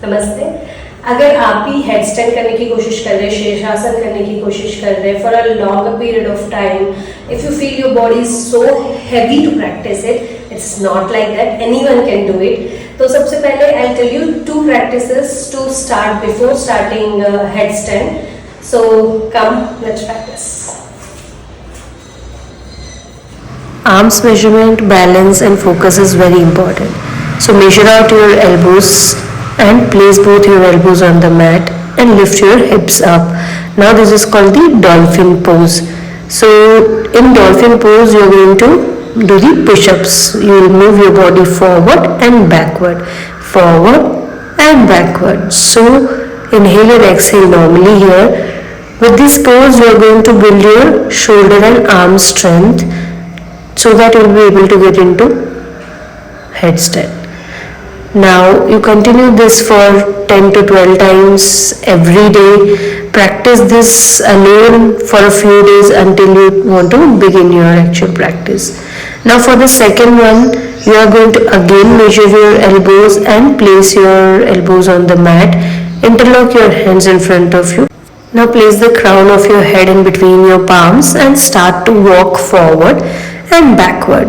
नमस्ते। अगर आप भी हेडस्टैंड करने की कोशिश कर रहे हैं, शीर्षासन करने की कोशिश कर रहे हैं for a longer period of time, if you feel your body is so heavy to practise it, it's not like that, anyone can do it. तो सबसे पहले I will tell you 2 practices to start before starting headstand. So come, let's practise. Arms measurement, balance and focus is very important. So measure out your elbows and place both your elbows on the mat and lift your hips up. Now this is called the dolphin pose. So in dolphin pose you are going to do the push-ups. You will move your body forward and backward, forward and backward. So inhale and exhale normally here. With this pose you are going to build your shoulder and arm strength, so that you will be able to get into headstand. Now you continue this for 10 to 12 times every day. Practice this alone for a few days until you want to begin your actual practice. Now for the second one, you are going to again measure your elbows and place your elbows on the mat. Interlock your hands in front of you. Now place the crown of your head in between your palms and start to walk forward and backward.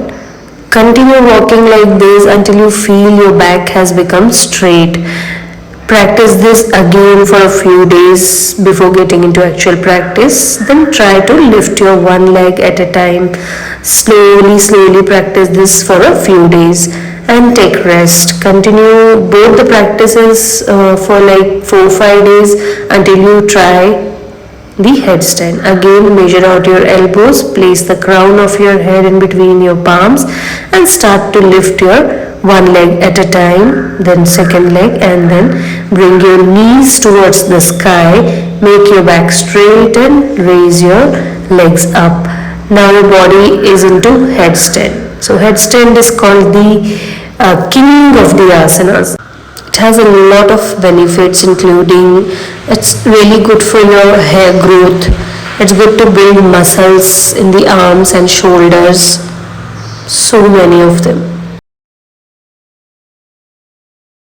Continue walking like this until you feel your back has become straight. Practice this again for a few days before getting into actual practice. Then try to lift your one leg at a time. Slowly practice this for a few days and take rest. Continue both the practices for like 4-5 days until you try the headstand. Again measure out your elbows, place the crown of your head in between your palms and start to lift your one leg at a time, then second leg, and then bring your knees towards the sky. Make your back straight and raise your legs up. Now your body is into headstand. So headstand is called the king of the asanas. It has a lot of benefits, including it's really good for your hair growth. It's good to build muscles in the arms and shoulders. So many of them.